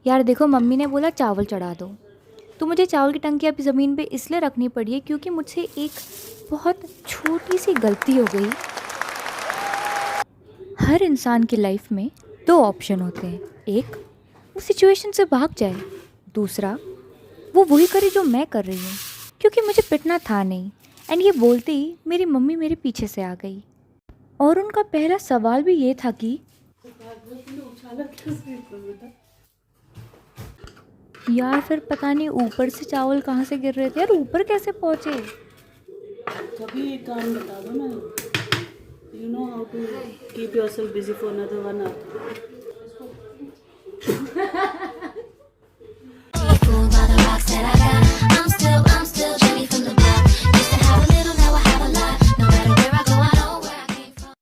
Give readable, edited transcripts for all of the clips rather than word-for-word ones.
यार देखो, मम्मी ने बोला चावल चढ़ा दो। तो मुझे चावल की टंकी अभी ज़मीन पे इसलिए रखनी पड़ी है क्योंकि मुझसे एक बहुत छोटी सी गलती हो गई। हर इंसान की लाइफ में दो ऑप्शन होते हैं। एक, वो सिचुएशन से भाग जाए। दूसरा, वो वही करे जो मैं कर रही हूँ, क्योंकि मुझे पिटना था नहीं। एंड ये बोलते ही मेरी मम्मी मेरे पीछे से आ गई और उनका पहला सवाल भी ये था कि यार फिर पता नहीं ऊपर से चावल कहाँ से गिर रहे थे। यार ऊपर कैसे पहुँचे? तभी एक काम बता दो ना, you know how to keep yourself busy for another 1 hour. Fooled by the rocks that I got. I'm still Jenny from the block. Used to have a little, now I have a lot. No matter where I go, I know where I came from.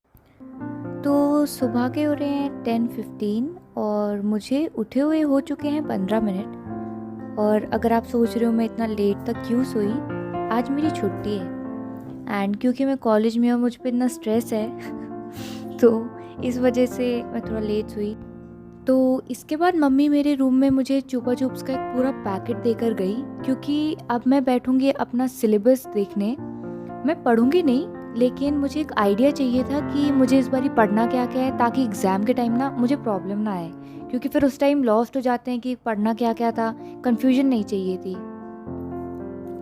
तो सुबह के हो रहे हैं 10:15 और मुझे उठे हुए हो चुके हैं 15 मिनट। और अगर आप सोच रहे हो मैं इतना लेट तक क्यों सोई, आज मेरी छुट्टी है। एंड क्योंकि मैं कॉलेज में हूँ, मुझ पर इतना स्ट्रेस है तो इस वजह से मैं थोड़ा लेट सोई। तो इसके बाद मम्मी मेरे रूम में मुझे चुपा चुप्स का एक पूरा पैकेट देकर गई, क्योंकि अब मैं बैठूंगी अपना सिलेबस देखने। मैं पढ़ूंगी नहीं, लेकिन मुझे एक आइडिया चाहिए था कि मुझे इस बारी पढ़ना क्या क्या है, ताकि एग्ज़ाम के टाइम ना मुझे प्रॉब्लम ना आए, क्योंकि फिर उस टाइम लॉस्ट हो जाते हैं कि पढ़ना क्या क्या था। कन्फ्यूजन नहीं चाहिए थी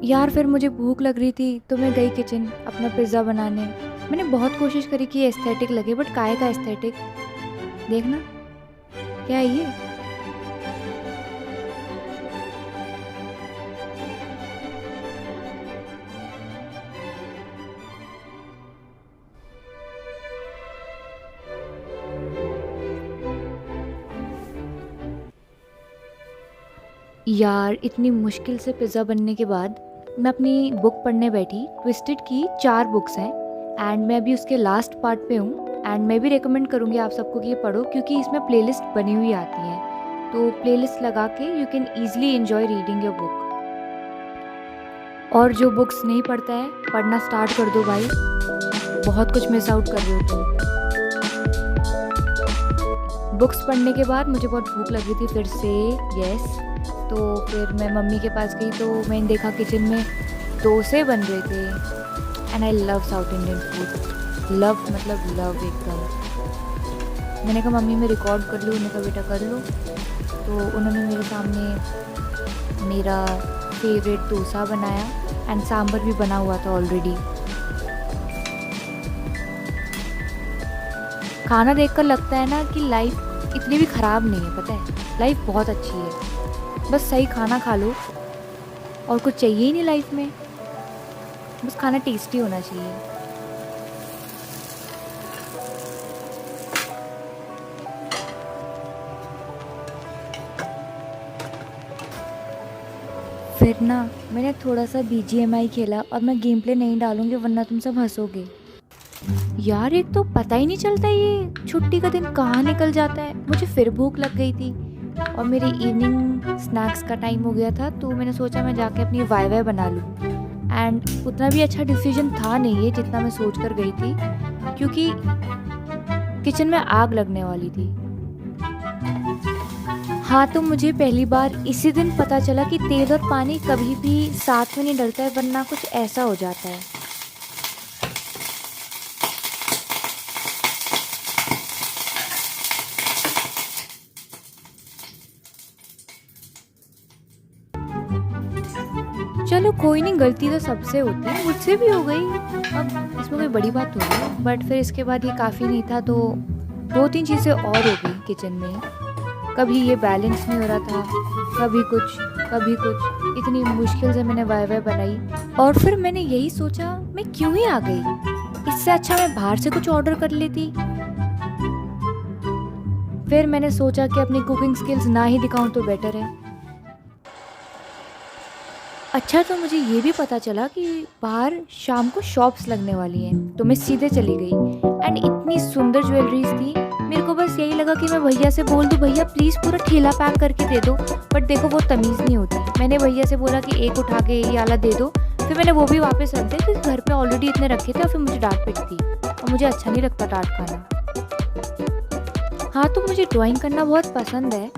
यार। फिर मुझे भूख लग रही थी तो मैं गई किचन अपना पिज़्ज़ा बनाने। मैंने बहुत कोशिश करी कि एस्थेटिक लगे, बट काहे का एस्थेटिक। देखना क्या है ये। यार इतनी मुश्किल से पिज़्ज़ा बनने के बाद मैं अपनी बुक पढ़ने बैठी। ट्विस्टेड की 4 बुक्स हैं एंड मैं अभी उसके लास्ट पार्ट पे हूँ। एंड मैं भी रेकमेंड करूँगी आप सबको कि ये पढ़ो, क्योंकि इसमें प्लेलिस्ट बनी हुई आती है। तो प्लेलिस्ट लगा के you can easily enjoy reading your book. और जो बुक्स नहीं पढ़ता है, पढ़ना स्टार्ट कर दो भाई, बहुत कुछ मिस आउट कर रहे हो तुम। बुक्स पढ़ने के बाद मुझे बहुत भूख लगी थी फिर से। यस, तो फिर मैं मम्मी के पास गई तो मैंने देखा किचन में डोसे बन रहे थे। And I love south Indian food. Love मतलब लव एकदम। मैंने कहा मम्मी मैं रिकॉर्ड कर लूँ? उन्होंने कहा बेटा कर लो। तो उन्होंने मेरे सामने मेरा फेवरेट डोसा बनाया एंड सांभर भी बना हुआ था ऑलरेडी। खाना देखकर लगता है ना कि लाइफ इतनी भी ख़राब नहीं है। पता है, लाइफ बहुत अच्छी है। बस सही खाना खा लो और कुछ चाहिए ही नहीं लाइफ में। बस खाना टेस्टी होना चाहिए। फिर ना मैंने थोड़ा सा BGMI खेला, और मैं गेम प्ले नहीं डालूंगी वरना तुम सब हंसोगे। यार एक तो पता ही नहीं चलता ये छुट्टी का दिन कहाँ निकल जाता है। मुझे फिर भूख लग गई थी और मेरी इवनिंग स्नैक्स का टाइम हो गया था, तो मैंने सोचा मैं जाके अपनी वाई बना लूँ। एंड उतना भी अच्छा डिसीजन था नहीं ये जितना मैं सोच कर गई थी, क्योंकि किचन में आग लगने वाली थी। हाँ, तो मुझे पहली बार इसी दिन पता चला कि तेल और पानी कभी भी साथ में नहीं डलता है, वरना कुछ ऐसा हो जाता है। चलो कोई नहीं, गलती तो सबसे होती है, मुझसे भी हो गई। अब इसमें कोई बड़ी बात हो गई। बट फिर इसके बाद ये काफ़ी नहीं था, तो 2-3 चीज़ें और हो गई किचन में। कभी ये बैलेंस नहीं हो रहा था, कभी कुछ कभी कुछ। इतनी मुश्किल से मैंने वाई बनाई और फिर मैंने यही सोचा मैं क्यों ही आ गई। इससे अच्छा मैं बाहर से कुछ ऑर्डर कर लेती। फिर मैंने सोचा कि अपनी कुकिंग स्किल्स ना ही दिखाऊं तो बेटर है। अच्छा, तो मुझे ये भी पता चला कि बाहर शाम को शॉप्स लगने वाली हैं, तो मैं सीधे चली गई। एंड इतनी सुंदर ज्वेलरीज थी, मेरे को बस यही लगा कि मैं भैया से बोल दूँ भैया प्लीज़ पूरा ठेला पैक करके दे दो। बट देखो वो तमीज़ नहीं होती। मैंने भैया से बोला कि एक उठा के ये वाला दे दो, फिर मैंने वो भी वापस रख दिया क्योंकि घर पे ऑलरेडी इतने रखे थे और फिर मुझे डांट पिटती और मुझे अच्छा नहीं लगता डांट खाना। हाँ, तो मुझे ड्राइंग करना बहुत पसंद है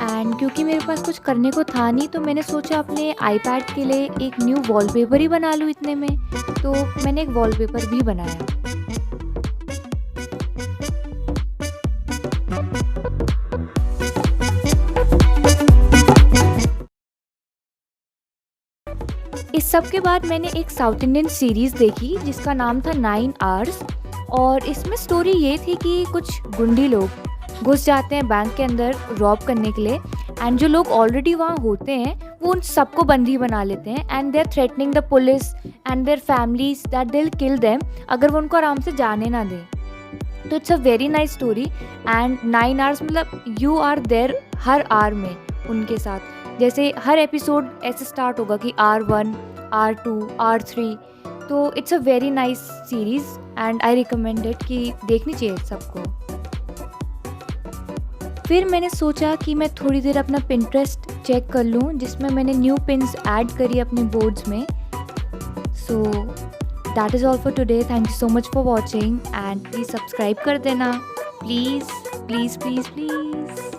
एंड क्योंकि मेरे पास कुछ करने को था नहीं तो मैंने सोचा अपने आईपैड के लिए एक न्यू वॉलपेपर ही बना लूँ इतने में। तो मैंने एक वॉलपेपर भी बनाया। इस सब के बाद मैंने एक साउथ इंडियन सीरीज़ देखी जिसका नाम था 9 आवर्स। और इसमें स्टोरी ये थी कि कुछ गुंडी लोग घुस जाते हैं बैंक के अंदर रॉब करने के लिए, एंड जो लोग ऑलरेडी वहाँ होते हैं वो उन सबको बंदी बना लेते हैं, and they are threatening the police and their families that they will kill them अगर वो उनको आराम से जाने ना दें। तो it's a very nice story. And 9 hours मतलब यू आर देयर हर आवर में उनके साथ। जैसे हर एपिसोड ऐसे स्टार्ट होगा कि R1, R2, R3। तो it's a very nice series and I recommend it कि देखनी चाहिए सबको। फिर मैंने सोचा कि मैं थोड़ी देर अपना पिंटरेस्ट चेक कर लूँ जिसमें मैंने न्यू पिन्स ऐड करी अपने बोर्ड्स में। So that is all for today. Thank you so much for watching and please subscribe कर देना, प्लीज़ प्लीज़ प्लीज़ प्लीज़।